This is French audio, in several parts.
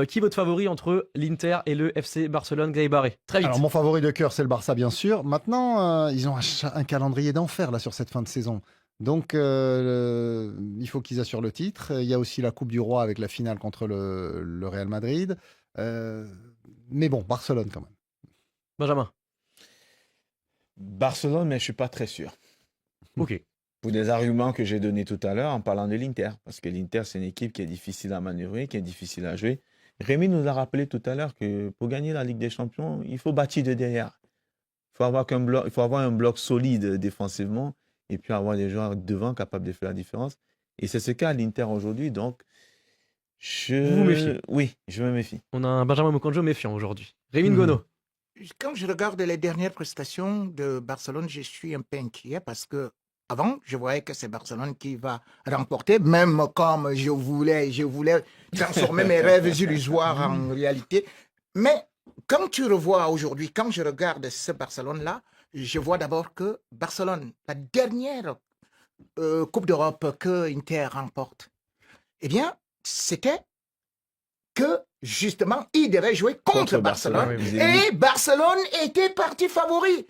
Qui est votre favori entre l'Inter et le FC Barcelone, Xavier Barré? Très vite. Alors, mon favori de cœur, c'est le Barça, bien sûr. Maintenant, ils ont un calendrier d'enfer là sur cette fin de saison. Donc, il faut qu'ils assurent le titre. Il y a aussi la Coupe du Roi avec la finale contre le Real Madrid. Euh, mais bon, Barcelone quand même. Benjamin. Barcelone, mais je ne suis pas très sûr. Ok. Pour des arguments que j'ai donnés tout à l'heure en parlant de l'Inter. Parce que l'Inter, c'est une équipe qui est difficile à manœuvrer, qui est difficile à jouer. Rémi nous a rappelé tout à l'heure que pour gagner la Ligue des Champions, il faut bâtir de derrière. Il faut avoir un bloc solide défensivement et puis avoir des joueurs devant capables de faire la différence. Et c'est ce qu'a l'Inter aujourd'hui. Donc, Vous vous méfiez? Oui, je me méfie. On a un Benjamin Mokonjo méfiant aujourd'hui. Rémi Mhm. Ngono. Quand je regarde les dernières prestations de Barcelone, je suis un peu inquiet parce que avant, je voyais que c'est Barcelone qui va remporter, même comme je voulais transformer mes rêves illusoires en réalité. Mais quand tu revois aujourd'hui, quand je regarde ce Barcelone-là, je vois d'abord que Barcelone, la dernière Coupe d'Europe que Inter remporte, eh bien, c'était que justement, il devait jouer contre Barcelone. oui, Et Barcelone était parti favori.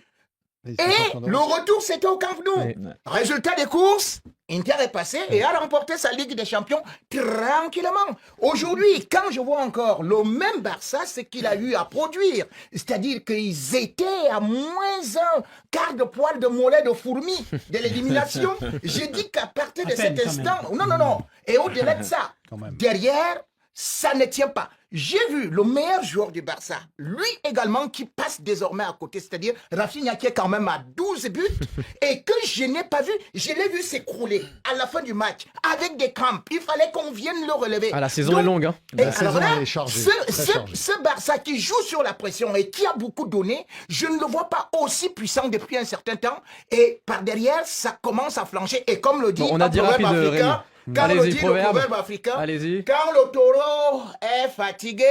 Ils Et sont le retour, c'était au Camp Nou. Oui. Résultat des courses, Inter est passé et a remporté sa Ligue des Champions tranquillement. Aujourd'hui, quand je vois encore le même Barça, ce qu'il a eu à produire, c'est-à-dire qu'ils étaient à moins un quart de poil de mollet de fourmi de l'élimination, j'ai dit qu'à partir de cet instant, non, et au-delà de ça, Quand même. derrière, ça ne tient pas. J'ai vu le meilleur joueur du Barça, lui également, qui passe désormais à côté, c'est-à-dire Rafinha qui est quand même à 12 buts et que je n'ai pas vu. Je l'ai vu s'écrouler à la fin du match avec des crampes. Il fallait qu'on vienne le relever. Ah, la saison Donc, est longue. Hein. et La alors saison là, est chargée, ce, très ce- chargée. ce Barça qui joue sur la pression et qui a beaucoup donné, je ne le vois pas aussi puissant depuis un certain temps. Et par derrière, ça commence à flancher. Et comme le dit Bon, on a un dit proverbe rapide, africain, Rémi. quand le Allez-y, dit le proverbe. proverbe africain, Allez-y. quand le taureau est fatigué,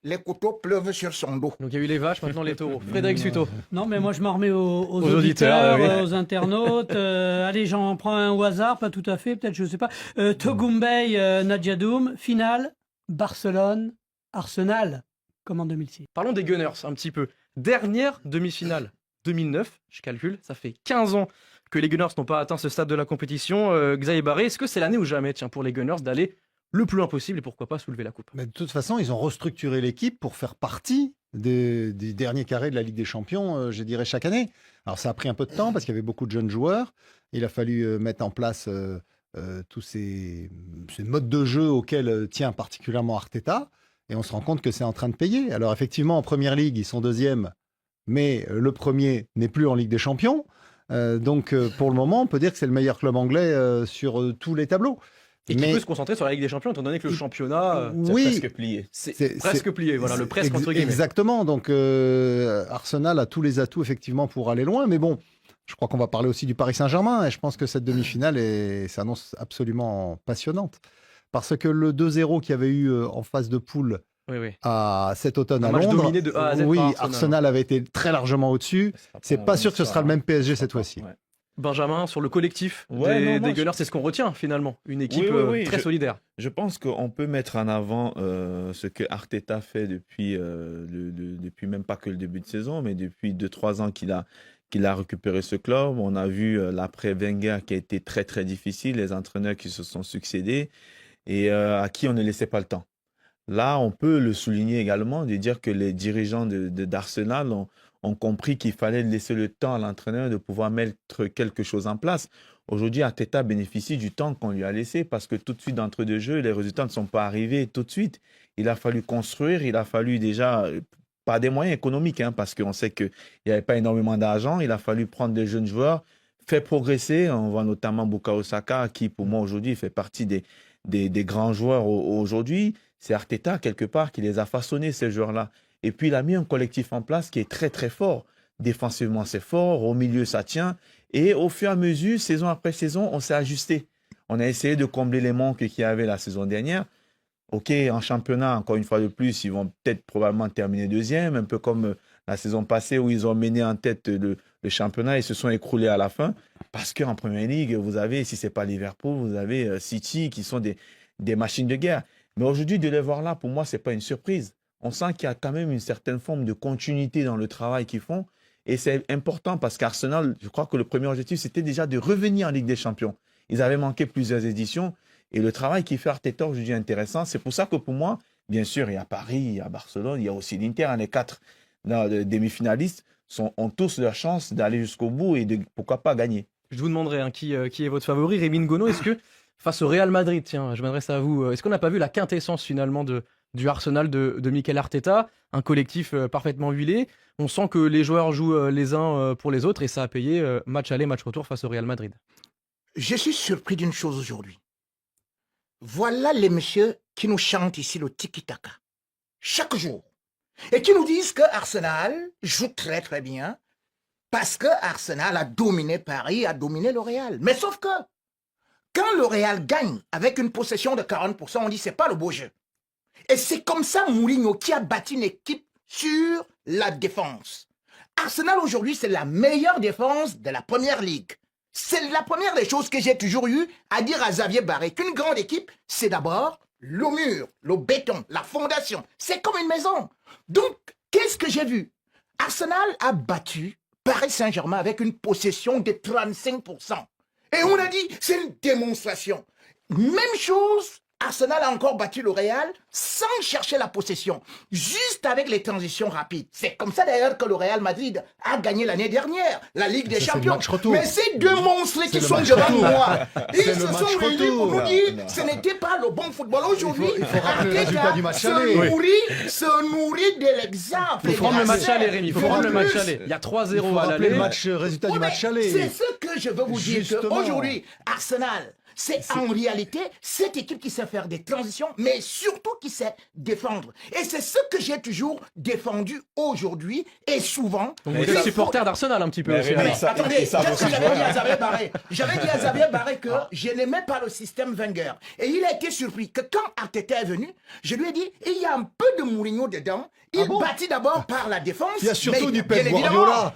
les couteaux pleuvent sur son dos. Donc il y a eu les vaches, maintenant les taureaux. Frédéric Suto. Non, mais moi je m'en remets aux auditeurs, auditeurs, oui. aux internautes. Allez, j'en prends un au hasard, pas tout à fait, peut-être, je sais pas. Togumbey, Nadjadoum, finale, Barcelone, Arsenal, comme en 2006. Parlons des Gunners un petit peu. Dernière demi-finale 2009, je calcule, ça fait 15 ans que les Gunners n'ont pas atteint ce stade de la compétition. Xavier Barré, est-ce que c'est l'année ou jamais, tiens, pour les Gunners d'aller le plus loin possible et pourquoi pas soulever la coupe? Mais de toute façon, ils ont restructuré l'équipe pour faire partie des derniers carrés de la Ligue des Champions, je dirais, chaque année. Alors, ça a pris un peu de temps parce qu'il y avait beaucoup de jeunes joueurs. Il a fallu mettre en place tous ces modes de jeu auxquels tient particulièrement Arteta. Et on se rend compte que c'est en train de payer. Alors, effectivement, en Première Ligue, ils sont deuxièmes, mais le premier n'est plus en Ligue des Champions. Donc, pour le moment, on peut dire que c'est le meilleur club anglais sur tous les tableaux. Et qui peut se concentrer sur la Ligue des Champions, étant donné que le championnat, oui, C'est presque plié. c'est presque plié. Voilà, le presque entre guillemets. Exactement. Donc, Arsenal a tous les atouts, effectivement, pour aller loin. Mais bon, je crois qu'on va parler aussi du Paris Saint-Germain. Et je pense que cette demi-finale s'annonce absolument passionnante. Parce que le 2-0 qu'il y avait eu en phase de poule Oui, oui. cet automne Un à match Londres, dominé de A à Z oui, par Arsenal. Arsenal avait été très largement au-dessus. C'est pas sûr que ce sera le même PSG cette fois-ci. Ouais. Benjamin, sur le collectif Ouais, des, non, des non, Gunners, c'est ce qu'on retient finalement. Une équipe Oui, très solidaire. Je pense qu'on peut mettre en avant ce que Arteta fait depuis même pas que le début de saison, mais depuis 2-3 ans qu'il a récupéré ce club. On a vu l'après Wenger qui a été très très difficile, les entraîneurs qui se sont succédés et à qui on ne laissait pas le temps. Là, on peut le souligner également, de dire que les dirigeants d'Arsenal ont compris qu'il fallait laisser le temps à l'entraîneur de pouvoir mettre quelque chose en place. Aujourd'hui, Arteta bénéficie du temps qu'on lui a laissé parce que tout de suite, d'entre deux jeux, les résultats ne sont pas arrivés tout de suite. Il a fallu construire, il a fallu déjà, pas des moyens économiques, hein, parce qu'on sait qu'il n'y avait pas énormément d'argent, il a fallu prendre des jeunes joueurs, faire progresser. On voit notamment Bukayo Saka, qui pour moi aujourd'hui fait partie des grands joueurs aujourd'hui. C'est Arteta, quelque part, qui les a façonnés, ces joueurs-là. Et puis, il a mis un collectif en place qui est très, très fort. Défensivement, c'est fort. Au milieu, ça tient. Et au fur et à mesure, saison après saison, on s'est ajusté. On a essayé de combler les manques qu'il y avait la saison dernière. OK, en championnat, encore une fois de plus, ils vont peut-être probablement terminer deuxième, un peu comme la saison passée où ils ont mené en tête le championnat et se sont écroulés à la fin. Parce qu'en Première Ligue, vous avez, si ce n'est pas Liverpool, vous avez City qui sont des machines de guerre. Mais aujourd'hui, de les voir là, pour moi, ce n'est pas une surprise. On sent qu'il y a quand même une certaine forme de continuité dans le travail qu'ils font. Et c'est important parce qu'Arsenal, je crois que le premier objectif, c'était déjà de revenir en Ligue des Champions. Ils avaient manqué plusieurs éditions. Et le travail qu'il fait Arteta aujourd'hui est intéressant. C'est pour ça que pour moi, bien sûr, il y a Paris, il y a Barcelone, il y a aussi l'Inter. Les 4 demi-finalistes ont tous leur chance d'aller jusqu'au bout et de pourquoi pas gagner. Je vous demanderai qui est votre favori. Rémi Ngono, est-ce que face au Real Madrid, tiens, je m'adresse à vous, est-ce qu'on n'a pas vu la quintessence finalement du Arsenal de Mikel Arteta, un collectif parfaitement huilé? On sent que les joueurs jouent les uns pour les autres et ça a payé match aller, match retour face au Real Madrid. Je suis surpris d'une chose aujourd'hui. Voilà les messieurs qui nous chantent ici le tiki-taka, chaque jour, et qui nous disent que Arsenal joue très très bien parce que Arsenal a dominé Paris, a dominé le Real. Mais sauf que, quand le Real gagne avec une possession de 40%, on dit c'est pas le beau jeu. Et c'est comme ça Mourinho qui a bâti une équipe sur la défense. Arsenal aujourd'hui, c'est la meilleure défense de la Première Ligue. C'est la première des choses que j'ai toujours eu à dire à Xavier Barré, qu'une grande équipe, c'est d'abord le mur, le béton, la fondation. C'est comme une maison. Donc, qu'est-ce que j'ai vu? Arsenal a battu Paris Saint-Germain avec une possession de 35%. Et on a dit, c'est une démonstration. Même chose, Arsenal a encore battu le Real sans chercher la possession, juste avec les transitions rapides. C'est comme ça d'ailleurs que le Real Madrid a gagné l'année dernière la Ligue des Champions. Mais ces deux monstres qui sont devant moi, ils se sont réunis pour nous dire ce n'était pas le bon football. Aujourd'hui, Arteta se nourrit de l'exemple. Il faut prendre le match aller, Rémi. Il faut prendre le match aller. Il y a 3-0 à l'aller. Le résultat du match aller. C'est ce que je veux vous dire. Aujourd'hui, Arsenal, c'est en réalité cette équipe qui sait faire des transitions, mais surtout qui sait défendre. Et c'est ce que j'ai toujours défendu aujourd'hui et souvent. Donc vous êtes supporter d'Arsenal un petit peu aussi. Attendez, qu'est-ce que j'avais dit à Xavier Barré? J'avais dit à Xavier Barré que je n'aimais pas le système Wenger. Et il a été surpris que quand Arteta est venu, je lui ai dit, il y a un peu de Mourinho dedans. Il bâtit d'abord par la défense. Il y a surtout du Pep Guardiola.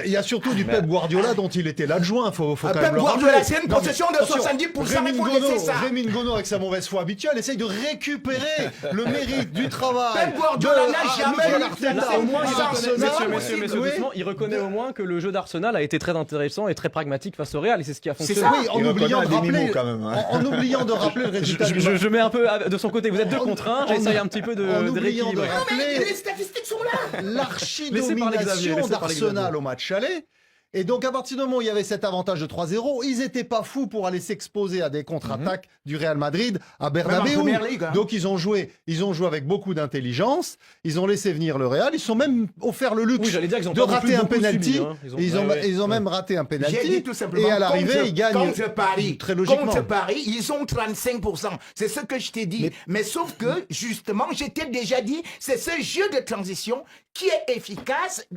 Il y a surtout du Pep Guardiola dont il était l'adjoint. Faut quand même le rappeler. Guardiola, c'est une possession de 70%. Il faut laisser ça. Rémi Ngono, avec sa mauvaise foi habituelle, essaye de récupérer le mérite du travail. Pep Guardiola n'a jamais Au moins, Messieurs, doucement, il reconnaît au moins que le jeu d'Arsenal a été très intéressant et très pragmatique face au Real et c'est ce qui a fonctionné. ça. Oui, en oubliant de rappeler le résultat. Je mets un peu de son côté. Vous êtes 2 contre 1. J'essaye un petit peu de rééquilibrer. Les statistiques sont là. L'archi-domination d'Arsenal au match aller. Et donc, à partir du moment où il y avait cet avantage de 3-0, ils n'étaient pas fous pour aller s'exposer à des contre-attaques du Real Madrid à Bernabéu. Donc, ils ont joué avec beaucoup d'intelligence. Ils ont laissé venir le Real. Ils sont même offert le luxe de rater un penalty. Ils ont même raté un penalty. J'ai dit tout simplement, et à l'arrivée, ils gagnent contre Paris. Très logiquement. Contre Paris, ils ont 35%. C'est ce que je t'ai dit. Mais sauf que, justement, je t'ai déjà dit, c'est ce jeu de transition qui est efficace.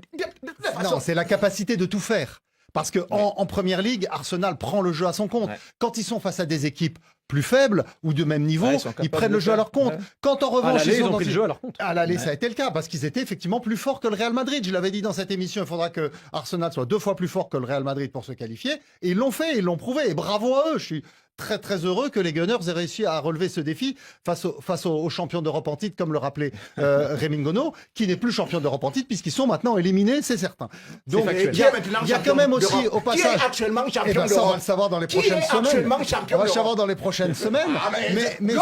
Non, c'est la capacité de tout faire. Parce que en Première Ligue, Arsenal prend le jeu à son compte. Ouais. Quand ils sont face à des équipes plus faibles ou de même niveau, ils prennent le jeu à leur compte. Ouais. Quand en revanche, ils ont pris le jeu à leur compte. À l'aller, ça a été le cas parce qu'ils étaient effectivement plus forts que le Real Madrid. Je l'avais dit dans cette émission, il faudra que Arsenal soit 2 fois plus fort que le Real Madrid pour se qualifier. Et ils l'ont fait, ils l'ont prouvé. Et bravo à eux. Je suis très très heureux que les Gunners aient réussi à relever ce défi face aux champions d'Europe en titre, comme le rappelait Rémi Ngono, qui n'est plus champion d'Europe en titre puisqu'ils sont maintenant éliminés, c'est certain. Donc il y a quand même aussi au passage. Qui est actuellement champion d'Europe? Ça, on va le savoir dans les prochaines semaines. On va le savoir dans les prochaines semaines. Mais Il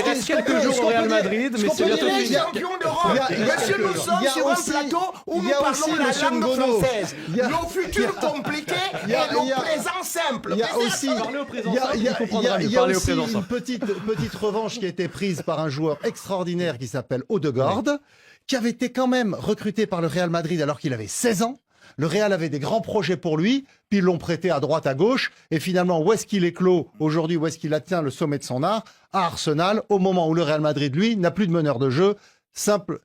reste quelques jours au Real Madrid, mais c'est bientôt fini. champion d'Europe. Monsieur, nous sommes sur un plateau où nous parlons la langue française. Nos futurs compliqués et nos présents simples. Il y a aussi une petite revanche qui a été prise par un joueur extraordinaire qui s'appelle Odegaard, qui avait été quand même recruté par le Real Madrid alors qu'il avait 16 ans. Le Real avait des grands projets pour lui, puis ils l'ont prêté à droite, à gauche, et finalement, où est-ce qu'il éclot aujourd'hui, où est-ce qu'il atteint le sommet de son art? À Arsenal, au moment où le Real Madrid, lui, n'a plus de meneur de jeu. Simple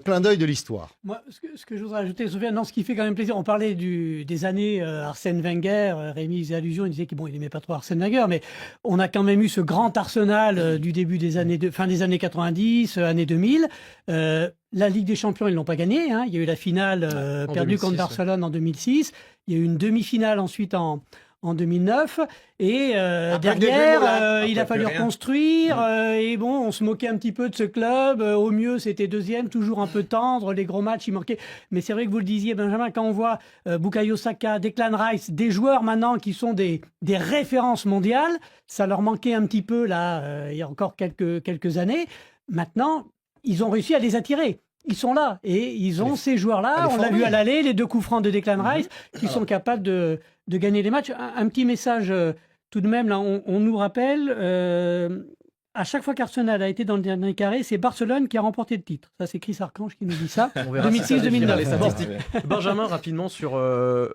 clin d'œil de l'histoire. Moi, ce que je voudrais ajouter, Sofiane, ce qui fait quand même plaisir, on parlait des années Arsène Wenger, Rémi faisait allusion, il disait qu'il n'aimait pas trop Arsène Wenger, mais on a quand même eu ce grand Arsenal du début des années, fin des années 90, années 2000. La Ligue des Champions, ils ne l'ont pas gagnée. Il y a eu la finale perdue contre Barcelone en 2006. Il y a eu une demi-finale ensuite en en 2009. Et Après derrière, 2 mois, il a après fallu plus rien. reconstruire. Et bon, on se moquait un petit peu de ce club. Au mieux, c'était deuxième, toujours un peu tendre. Les gros matchs, il manquait. Mais c'est vrai que vous le disiez, Benjamin, quand on voit Bukayo Saka, Declan Rice, des joueurs maintenant qui sont des références mondiales, ça leur manquait un petit peu là, il y a encore quelques années. Maintenant, ils ont réussi à les attirer. Ils sont là et ils ont ces joueurs-là. On l'a vu à l'aller, les 2 coups francs de Declan Rice, qui sont capables de gagner les matchs. Un petit message tout de même, là, on nous rappelle, à chaque fois qu'Arsenal a été dans le dernier carré, c'est Barcelone qui a remporté le titre. Ça, c'est Chris Archange qui nous dit ça. On verra si ça 2006-2009. définira les Bon. statistiques. Benjamin, rapidement sur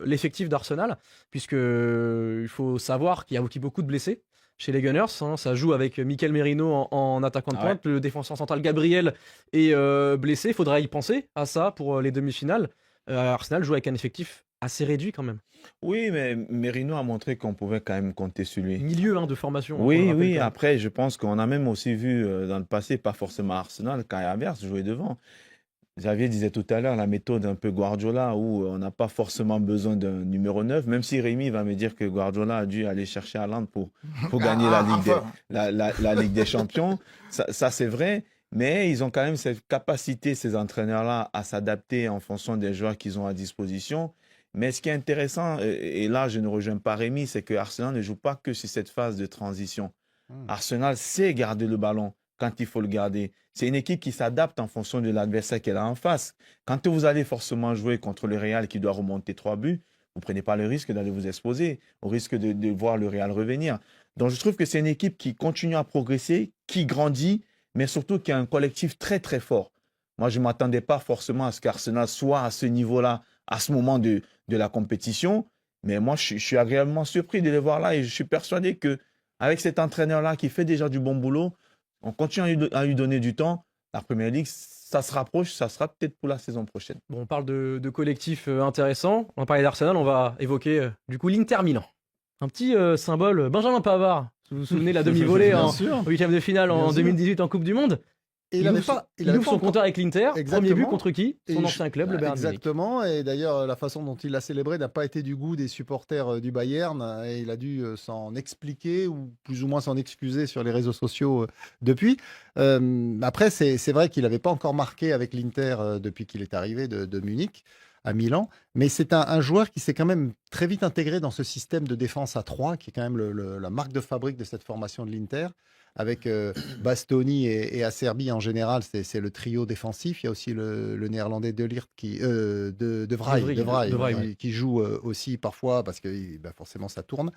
l'effectif d'Arsenal, puisque il faut savoir qu'il y a aussi beaucoup de blessés chez les Gunners. Hein. Ça joue avec Mikel Merino en attaquant de pointe. Le défenseur central Gabriel est blessé. Il faudra y penser à ça pour les demi-finales. Arsenal joue avec un effectif assez réduit quand même. Oui, mais Merino a montré qu'on pouvait quand même compter sur lui. Milieu de formation. on le Oui, rappelle oui. quand même. Après, je pense qu'on a même aussi vu dans le passé, pas forcément Arsenal, Kai Havertz jouer devant. Xavier disait tout à l'heure la méthode un peu Guardiola où on n'a pas forcément besoin d'un numéro 9, même si Rémi va me dire que Guardiola a dû aller chercher Haaland pour gagner la Ligue des Champions. Ça c'est vrai, mais ils ont quand même cette capacité, ces entraîneurs-là, à s'adapter en fonction des joueurs qu'ils ont à disposition. Mais ce qui est intéressant, et là je ne rejoins pas Rémi, c'est que Arsenal ne joue pas que sur cette phase de transition. Arsenal sait garder le ballon quand il faut le garder. C'est une équipe qui s'adapte en fonction de l'adversaire qu'elle a en face. Quand vous allez forcément jouer contre le Real qui doit remonter 3 buts, vous ne prenez pas le risque d'aller vous exposer, au risque de voir le Real revenir. Donc je trouve que c'est une équipe qui continue à progresser, qui grandit, mais surtout qui a un collectif très très fort. Moi, je ne m'attendais pas forcément à ce qu'Arsenal soit à ce niveau-là, à ce moment de la compétition. Mais moi, je suis agréablement surpris de les voir là et je suis persuadé qu'avec cet entraîneur-là qui fait déjà du bon boulot, on continue à lui donner du temps. La Première Ligue, ça se rapproche, ça sera peut-être pour la saison prochaine. Bon, on parle de collectifs intéressants. On va parler d'Arsenal, on va évoquer du coup l'Inter Milan. Un petit symbole, Benjamin Pavard. Vous vous souvenez la demi-volée Bien en sûr. huitième de finale en Bien sûr. 2018 en Coupe du Monde. Et Il ouvre son encore- compteur avec l'Inter. Premier Exactement. but contre qui? Son Et ancien club, le Bayern Munich. Exactement. Et d'ailleurs, la façon dont il l'a célébré n'a pas été du goût des supporters du Bayern. Et il a dû s'en expliquer ou plus ou moins s'en excuser sur les réseaux sociaux depuis. Après, c'est vrai qu'il n'avait pas encore marqué avec l'Inter depuis qu'il est arrivé de Munich à Milan. Mais c'est un joueur qui s'est quand même très vite intégré dans ce système de défense à 3, qui est quand même la marque de fabrique de cette formation de l'Inter. Avec Bastoni et Acerbi en général, c'est le trio défensif. Il y a aussi le néerlandais De Ligt de Vrij qui joue aussi parfois parce que forcément ça tourne.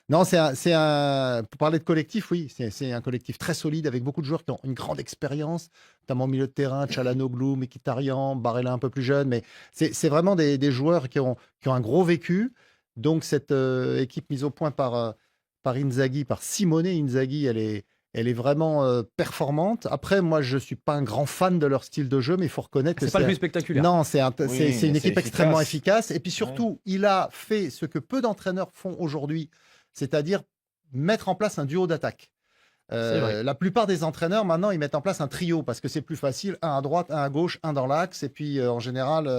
Non, pour parler de collectif, oui, c'est un collectif très solide avec beaucoup de joueurs qui ont une grande expérience, notamment au milieu de terrain, Çalhanoğlu, Mkhitaryan, Barella un peu plus jeune, mais c'est vraiment des joueurs qui ont un gros vécu. Donc cette équipe mise au point par Inzaghi, par Simone Inzaghi, elle est vraiment performante. Après, moi, je ne suis pas un grand fan de leur style de jeu, mais il faut reconnaître que C'est pas le plus spectaculaire. Non, c'est Oui, une mais équipe c'est extrêmement efficace. efficace. Et puis surtout, il a fait ce que peu d'entraîneurs font aujourd'hui, c'est-à-dire mettre en place un duo d'attaque. vrai. La plupart des entraîneurs, maintenant, ils mettent en place un trio parce que c'est plus facile, un à droite, un à gauche, un dans l'axe. Et puis, en général,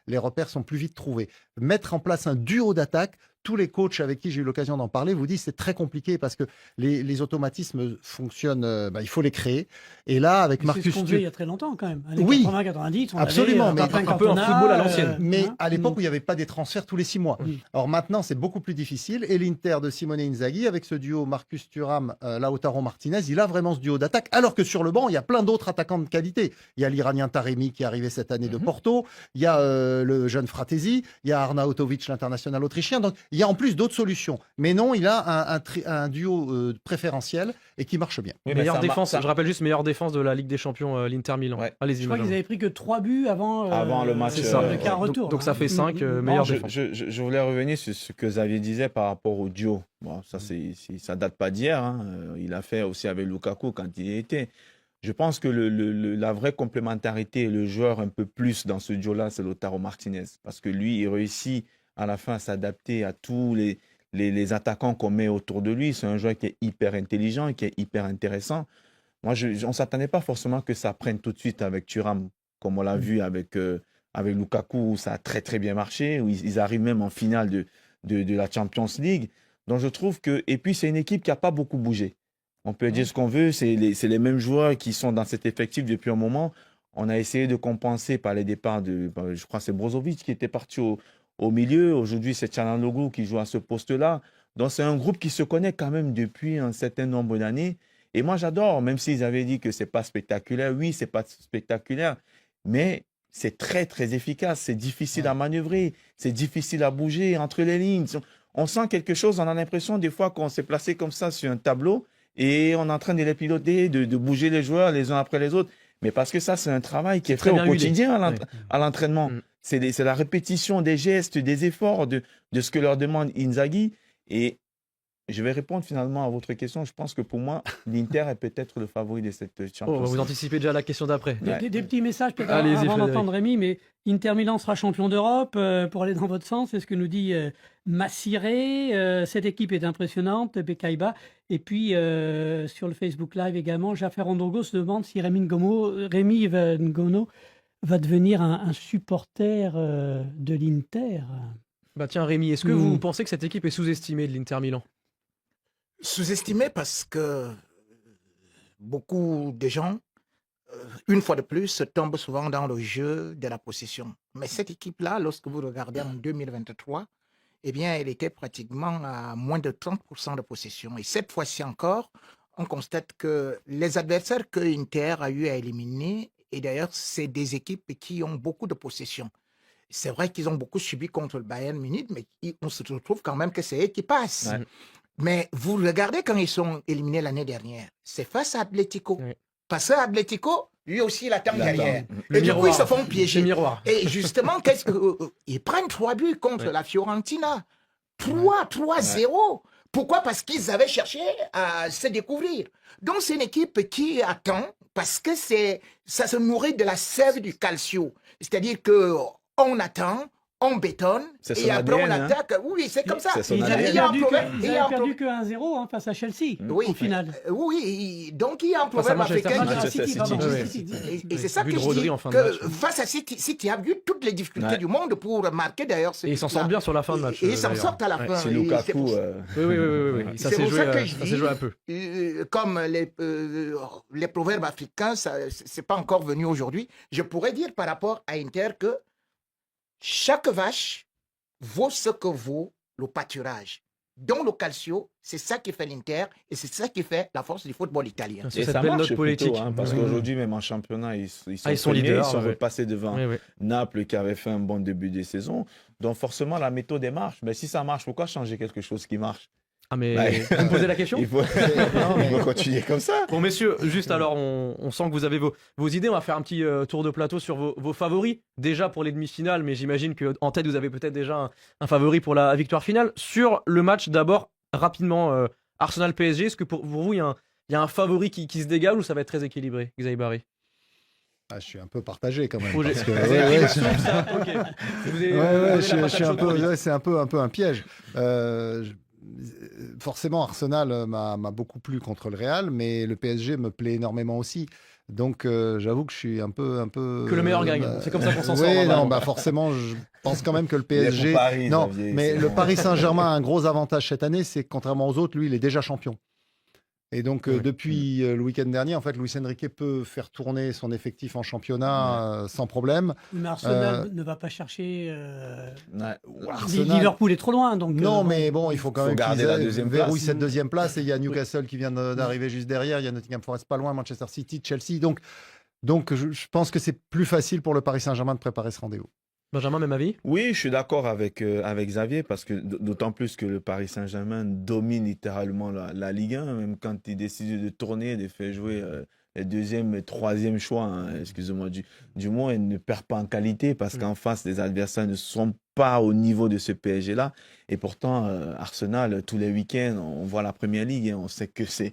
les repères sont plus vite trouvés. Mettre en place un duo d'attaque, tous les coachs avec qui j'ai eu l'occasion d'en parler vous disent c'est très compliqué parce que les automatismes fonctionnent, il faut les créer. Et là, avec C'est Marcus ce qu'on faisait il y Thuram, a très longtemps quand même. Années Oui. 80-90, on Absolument, avait mais Martin un peu un Cantona, football à l'ancienne. mais hein. à l'époque où il n'y avait pas des transferts tous les 6 mois. Oui. Alors maintenant, c'est beaucoup plus difficile. Et l'Inter de Simone Inzaghi, avec ce duo Marcus Thuram, Lautaro Martinez, il a vraiment ce duo d'attaque. Alors que sur le banc, il y a plein d'autres attaquants de qualité. Il y a l'Iranien Taremi qui est arrivé cette année de Porto. Il y a le jeune Fratesi. Il y a Arnautovic, l'international autrichien. Donc il y a en plus d'autres solutions. Mais non, il a un duo préférentiel et qui marche bien. Oui, mais Meilleure ça défense, ça- je rappelle juste meilleure défense de la Ligue des Champions, l'Inter Milan. Ouais. Allez-y, Je crois qu'ils Benjamin. avaient pris que 3 buts avant le match, C'est ça. le quart retour. Donc ça fait 5 Mm. meilleure Non, défense. je voulais revenir sur ce que Xavier disait par rapport au duo. Bon, ça, ça date pas d'hier. Hein. Il a fait aussi avec Lukaku quand il y était. Je pense que la vraie complémentarité et le joueur un peu plus dans ce duo-là, c'est Lautaro Martinez. Parce que lui, il réussit à la fin à s'adapter à tous les attaquants qu'on met autour de lui. C'est un joueur qui est hyper intelligent et qui est hyper intéressant. Moi, on ne s'attendait pas forcément que ça prenne tout de suite avec Thuram, comme on l'a vu avec Lukaku, où ça a très très bien marché, où ils arrivent même en finale de la Champions League. Donc je trouve que... Et puis c'est une équipe qui n'a pas beaucoup bougé. On peut dire ce qu'on veut, c'est les mêmes joueurs qui sont dans cet effectif depuis un moment. On a essayé de compenser par les départs je crois que c'est Brozovic qui était parti au milieu. Aujourd'hui, c'est Çalhanoğlu qui joue à ce poste-là. Donc c'est un groupe qui se connaît quand même depuis un certain nombre d'années. Et moi, j'adore, même s'ils avaient dit que c'est pas spectaculaire. Oui, c'est pas spectaculaire, mais c'est très, très efficace. C'est difficile à manœuvrer. C'est difficile à bouger entre les lignes. On sent quelque chose. On a l'impression des fois qu'on s'est placé comme ça sur un tableau et on est en train de les piloter, de bouger les joueurs les uns après les autres. Mais parce que ça, c'est un travail qui est fait au quotidien à l'entraînement. C'est la répétition des gestes, des efforts, de ce que leur demande Inzaghi. Et je vais répondre finalement à votre question. Je pense que pour moi, l'Inter est peut-être le favori de cette Champions League. Vous anticipez déjà la question d'après. Des petits messages peut-être Allez-y, avant Frédéric. d'entendre Rémi, mais Inter Milan sera champion d'Europe pour aller dans votre sens. C'est ce que nous dit Massiré. Cette équipe est impressionnante, Bekaiba. Et puis sur le Facebook Live également, Jaffer Ondongo se demande si Rémi Ngono va devenir un supporter de l'Inter. Bah tiens, Rémi, est-ce que vous pensez que cette équipe est sous-estimée de l'Inter Milan? Sous-estimé parce que beaucoup de gens, une fois de plus, tombent souvent dans le jeu de la possession. Mais cette équipe-là, lorsque vous regardez en 2023, eh bien, elle était pratiquement à moins de 30% de possession. Et cette fois-ci encore, on constate que les adversaires que Inter a eu à éliminer, et d'ailleurs, c'est des équipes qui ont beaucoup de possession. C'est vrai qu'ils ont beaucoup subi contre le Bayern Munich, mais on se retrouve quand même que c'est eux qui passent. Ouais. Mais vous regardez quand ils sont éliminés l'année dernière, c'est face à Atlético. Oui. Parce que Atlético, lui aussi, il attend derrière. Le Et du coup, miroir. ils se font C'est le piéger. miroir. Et justement, ils prennent 3 buts contre Ouais. la Fiorentina. 3-0. Pourquoi? Parce qu'ils avaient cherché à se découvrir. Donc, c'est une équipe qui attend parce que ça se nourrit de la sève du calcio. C'est-à-dire que on attend, on bétonne, C'est son et après on ADN, hein. attaque. Oui, c'est comme ça. C'est son Ils ADN. avaient Il y a un perdu problème. que, Il y a un problème. que 1-0 face à Chelsea Oui. au final. Oui, donc il y a un Face à problème Manchester africain. City. Manchester City. pardon, Ouais. City. Et c'est ça But que de je Rodri dis, en fin de que match. face à City a vu toutes les difficultés Ouais. du monde pour marquer d'ailleurs ce Et ils s'en but-là. sortent bien sur la fin de match. Et ils s'en d'ailleurs. sortent à la Ouais. fin. C'est Et c'est Lukaku. pour ça- Oui. Ça C'est s'est pour joué, ça que je ça dis, s'est joué un peu. Comme les proverbes africains, c'est pas encore venu aujourd'hui. Je pourrais dire par rapport à Inter que chaque vache vaut ce que vaut le pâturage. Dans le calcio, c'est ça qui fait l'Inter et c'est ça qui fait la force du football italien. Sur Et cette ça belle marche note politique. plutôt, hein, parce Oui. qu'aujourd'hui, même en championnat, ils sont Ils sont premiers, leaders, ils sont ouais. repassés devant Oui. Naples qui avait fait un bon début de saison. Donc forcément, la méthode elle marche. Mais si ça marche, pourquoi changer quelque chose qui marche? Ah mais Ouais. vous me posez la question? Il faut, il faut continuer comme ça. Bon messieurs, juste alors, on sent que vous avez vos idées. On va faire un petit tour de plateau sur vos favoris. Déjà pour les demi-finales, mais j'imagine qu'en tête, vous avez peut-être déjà un favori pour la victoire finale. Sur le match, d'abord, rapidement, Arsenal-PSG, est-ce que pour vous, il y a un favori qui se dégage ou ça va être très équilibré, Xavier Barry? Ah, je suis un peu partagé quand même. Projet. Parce que, Vous avez ouais, pris ouais, la je- soupe, ça Ok. Vous avez- vous Ouais, avez la je patate suis un chaude peu, trop vite. ouais, c'est un peu un piège. Forcément, Arsenal m'a beaucoup plu contre le Real, mais le PSG me plaît énormément aussi. Donc, j'avoue que je suis un peu. Que le meilleur gagne. C'est comme ça qu'on s'en sort, Oui, normalement. non, bah forcément, je pense quand même que le Il est pour PSG. Paris, Non, Xavier, mais c'est le bon. Paris Saint-Germain a un gros avantage cette année, c'est que contrairement aux autres, lui, il est déjà champion. Et donc, Oui. depuis le week-end dernier, en fait, Luis Enrique peut faire tourner son effectif en championnat sans problème. Mais Arsenal ne va pas chercher. Ouais. Arsenal- Liverpool est trop loin. Donc, Non, mais bon, il faut quand Faut même garder qu'ils la aient- deuxième verrouillent place. cette deuxième place. Et il y a Newcastle qui vient d'arriver juste derrière. Il y a Nottingham Forest pas loin, Manchester City, Chelsea. Donc je pense que c'est plus facile pour le Paris Saint-Germain de préparer ce rendez-vous. Benjamin, même avis? Oui, je suis d'accord avec Xavier parce que d'autant plus que le Paris Saint-Germain domine littéralement la Ligue 1, même quand il décide de tourner, de faire jouer les deuxième et troisième choix, hein, excusez-moi du mot, il ne perd pas en qualité parce qu'en face, les adversaires ne sont pas au niveau de ce PSG-là. Et pourtant, Arsenal, tous les week-ends, on voit la Première Ligue et on sait que c'est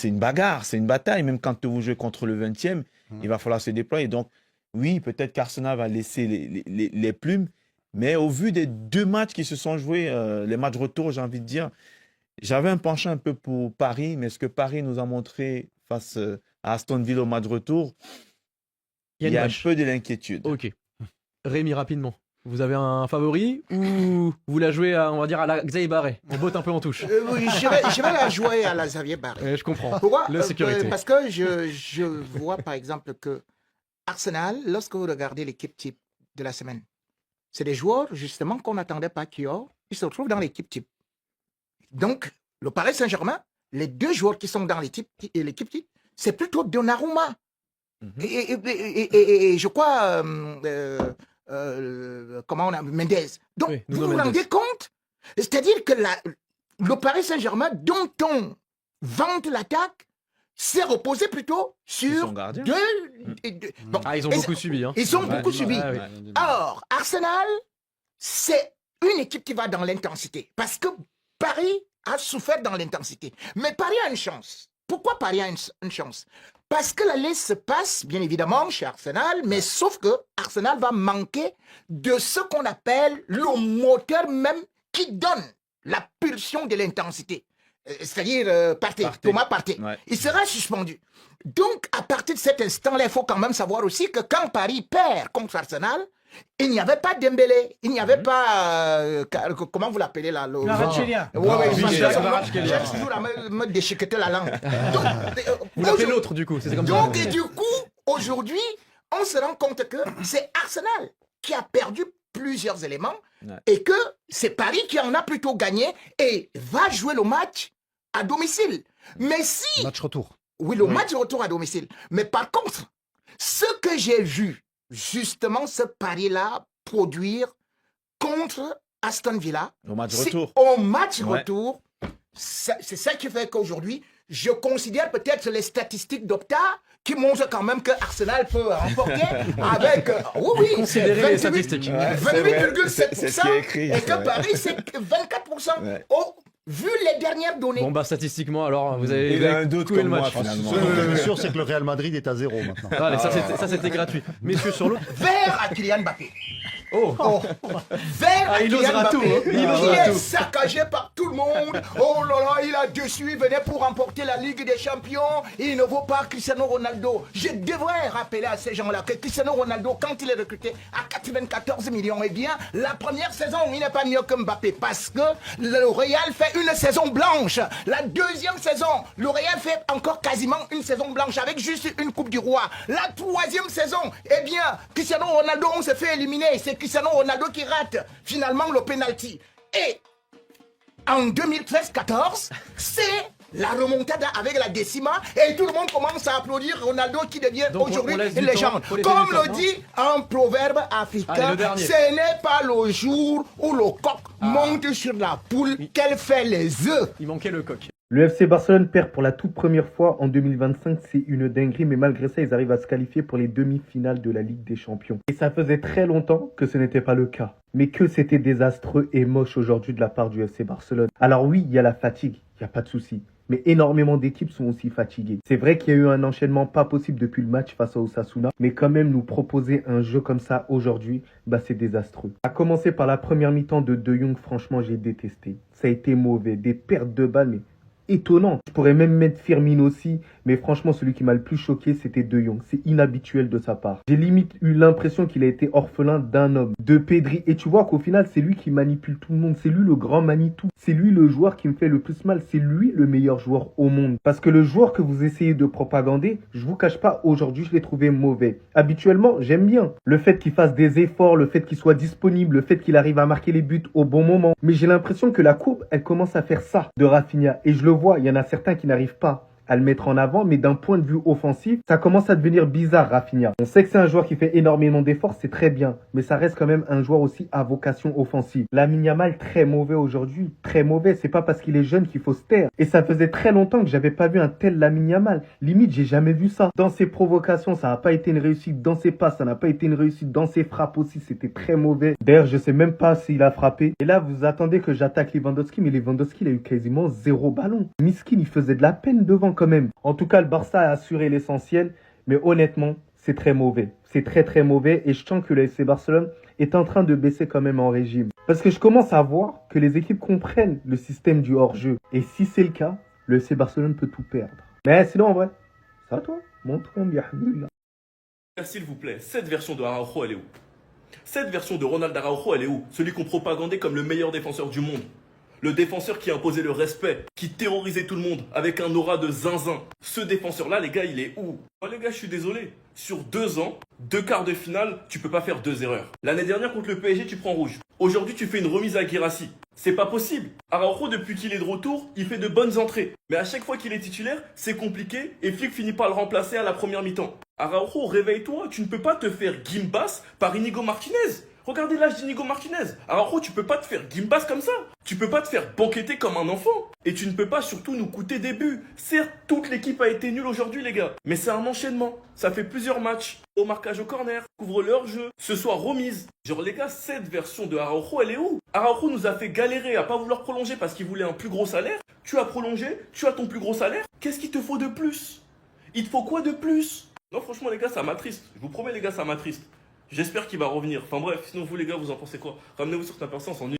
une bagarre, c'est une bataille. Même quand vous jouez contre le 20e, il va falloir se déployer. Donc, oui, peut-être qu'Arsenal va laisser les plumes, mais au vu des 2 matchs qui se sont joués, les matchs retour, j'ai envie de dire, j'avais un penchant un peu pour Paris, mais ce que Paris nous a montré face à Aston Villa au match retour, il y a un brèche. peu de l'inquiétude. Ok. Rémi, rapidement. Vous avez un favori ou vous la jouez à, on va dire, à la Xavier Barré? On botte un peu en touche. Oui, je vais la jouer à la Xavier Barré. Je comprends. Pourquoi? La sécurité. Parce que je vois par exemple que Arsenal, lorsque vous regardez l'équipe type de la semaine, c'est des joueurs justement qu'on n'attendait pas qui ils se retrouvent dans l'équipe type. Donc, le Paris Saint-Germain, les deux joueurs qui sont dans l'équipe type, c'est plutôt Donnarumma. Et je crois, comment on a, Mendes. Donc, Oui, vous Nuno vous Mendes. rendez compte? C'est-à-dire que le Paris Saint-Germain, dont on vante l'attaque, s'est reposé plutôt Ils sont sur gardiens. bon, Ah, ils ont et beaucoup c'est- subi. Hein. Ils ont Ouais, beaucoup subi. ouais, Or, Arsenal, c'est une équipe qui va dans l'intensité. Parce que Paris a souffert dans l'intensité. Mais Paris a une chance. Pourquoi Paris a une chance? Parce que la liste se passe, bien évidemment, chez Arsenal, mais sauf que Arsenal va manquer de ce qu'on appelle le moteur même qui donne la pulsion de l'intensité. C'est-à-dire Partey, Partey. Thomas Partey. Ouais. Il sera suspendu. Donc, à partir de cet instant-là, il faut quand même savoir aussi que quand Paris perd contre Arsenal, il n'y avait pas Dembélé, il n'y avait pas... comment vous l'appelez là Kvaratskhelia. Kvaratskhelia. J'aime toujours à me déchiqueter la langue. Donc, Vous l'appelez l'autre, du coup. C'est comme ça. donc, et du coup, aujourd'hui, on se rend compte que c'est Arsenal qui a perdu plusieurs éléments Ouais. et que c'est Paris qui en a plutôt gagné et va jouer le match à domicile. Mais si... Match retour. Oui, le match retour à domicile. Mais par contre, ce que j'ai vu, justement, ce pari-là produire contre Aston Villa, Au match c'est- retour. au match Ouais. retour, c'est ça qui fait qu'aujourd'hui, je considère peut-être les statistiques d'Opta qui montrent quand même que Arsenal peut remporter avec... oui, Considérez les 28, statistiques. Ouais, c'est vrai. 28,7% C'est ce qui est écrit, et c'est que vrai. Paris, c'est 24%. Ouais. Oh, vu les dernières données. Bon, bah, statistiquement, alors, vous avez. Il a un doute coué comme le moi, match. finalement. Ce que je suis sûr, c'est que le Real Madrid est à 0 maintenant. Allez, ça, c'était gratuit. Messieurs, sur l'autre. Vers à Kylian Mbappé. Oh, Vers Ah, à il Kylian osera Mbappé, tout, hein. Il osera qui est tout. saccagé par tout le monde. Oh là là, il a déçu, il venait pour remporter la Ligue des Champions. Il ne vaut pas Cristiano Ronaldo. Je devrais rappeler à ces gens-là que Cristiano Ronaldo, quand il est recruté à 94 millions, eh bien, la première saison, il n'est pas mieux que Mbappé parce que le Real fait une saison blanche. La deuxième saison, le Real fait encore quasiment une saison blanche avec juste une Coupe du Roi. La troisième saison, eh bien, Cristiano Ronaldo, on s'est fait éliminer. C'est Cristiano Ronaldo qui rate finalement le penalty. Et en 2013-14, c'est la remontada avec la décima et tout le monde commence à applaudir Ronaldo qui devient Donc, aujourd'hui on laisse une du temps, légende. faut laisser Comme du temps, le non dit un proverbe Allez, africain, le dernier. ce n'est pas le jour où le coq monte sur la poule qu'elle fait les œufs. il manquait le coq. Le FC Barcelone perd pour la toute première fois en 2025, c'est une dinguerie, mais malgré ça, ils arrivent à se qualifier pour les demi-finales de la Ligue des Champions. Et ça faisait très longtemps que ce n'était pas le cas. Mais que c'était désastreux et moche aujourd'hui de la part du FC Barcelone. Alors oui, il y a la fatigue, il n'y a pas de souci. Mais énormément d'équipes sont aussi fatiguées. C'est vrai qu'il y a eu un enchaînement pas possible depuis le match face à Osasuna, mais quand même nous proposer un jeu comme ça aujourd'hui, bah c'est désastreux. À commencer par la première mi-temps de De Jong, franchement j'ai détesté. Ça a été mauvais, des pertes de balles, mais étonnant. Je pourrais même mettre Firmino aussi, mais franchement, celui qui m'a le plus choqué, c'était De Jong. C'est inhabituel de sa part. J'ai limite eu l'impression qu'il a été orphelin d'un homme, de Pedri. Et tu vois qu'au final, c'est lui qui manipule tout le monde. C'est lui le grand Manitou. C'est lui le joueur qui me fait le plus mal. C'est lui le meilleur joueur au monde. Parce que le joueur que vous essayez de propagander, je vous cache pas, aujourd'hui, je l'ai trouvé mauvais. Habituellement, j'aime bien le fait qu'il fasse des efforts, le fait qu'il soit disponible, le fait qu'il arrive à marquer les buts au bon moment. Mais j'ai l'impression que la courbe, elle commence à faire ça de Rafinha. Et je le vois, il y en a certains qui n'arrivent pas à le mettre en avant, mais d'un point de vue offensif, ça commence à devenir bizarre, Rafinha. On sait que c'est un joueur qui fait énormément d'efforts, c'est très bien, mais ça reste quand même un joueur aussi à vocation offensive. Lamine Yamal, très mauvais aujourd'hui, très mauvais, c'est pas parce qu'il est jeune qu'il faut se taire. Et ça faisait très longtemps que j'avais pas vu un tel Lamine Yamal. Limite, j'ai jamais vu ça. Dans ses provocations, ça n'a pas été une réussite. Dans ses passes, ça n'a pas été une réussite. Dans ses frappes aussi, c'était très mauvais. D'ailleurs, je sais même pas s'il a frappé. Et là, vous attendez que j'attaque Lewandowski, mais Lewandowski, il a eu quasiment 0 ballon. Miskin, il faisait de la peine devant quand même. En tout cas, le Barça a assuré l'essentiel, mais honnêtement, c'est très mauvais. C'est très très mauvais et je sens que le FC Barcelone est en train de baisser quand même en régime. Parce que je commence à voir que les équipes comprennent le système du hors-jeu. Et si c'est le cas, le FC Barcelone peut tout perdre. Mais sinon, en vrai, ça va toi? Montre-moi bien. S'il vous plaît, cette version de Araujo, elle est où? Cette version de Ronald Araujo, elle est où? Celui qu'on propagandait comme le meilleur défenseur du monde. Le défenseur qui imposait le respect, qui terrorisait tout le monde avec un aura de zinzin. Ce défenseur-là, les gars, il est où? Oh, les gars, je suis désolé. Sur 2 ans, 2 quarts de finale, tu peux pas faire 2 erreurs. L'année dernière, contre le PSG, tu prends rouge. Aujourd'hui, tu fais une remise à Guirassy. C'est pas possible. Araujo, depuis qu'il est de retour, il fait de bonnes entrées. Mais à chaque fois qu'il est titulaire, c'est compliqué et Flick finit par le remplacer à la première mi-temps. Araujo, réveille-toi, tu ne peux pas te faire gimbas par Inigo Martinez. Regardez l'âge d'Inigo Martinez. Araujo, tu peux pas te faire gimbas comme ça. Tu peux pas te faire banqueter comme un enfant. Et tu ne peux pas surtout nous coûter des buts. Certes, toute l'équipe a été nulle aujourd'hui, les gars. Mais c'est un enchaînement. Ça fait plusieurs matchs. Au marquage au corner, couvre leur jeu. Ce soir, remise. Genre, les gars, cette version de Araujo, elle est où? Araujo nous a fait galérer à pas vouloir prolonger parce qu'il voulait un plus gros salaire. Tu as prolongé, tu as ton plus gros salaire. Qu'est-ce qu'il te faut de plus? Il te faut quoi de plus? Non, franchement, les gars, ça m'attriste. Je vous promets, les gars, ça m'attriste. J'espère qu'il va revenir. Enfin bref, sinon vous, les gars, vous en pensez quoi? Ramenez-vous sur ta personne, on s'ennuie.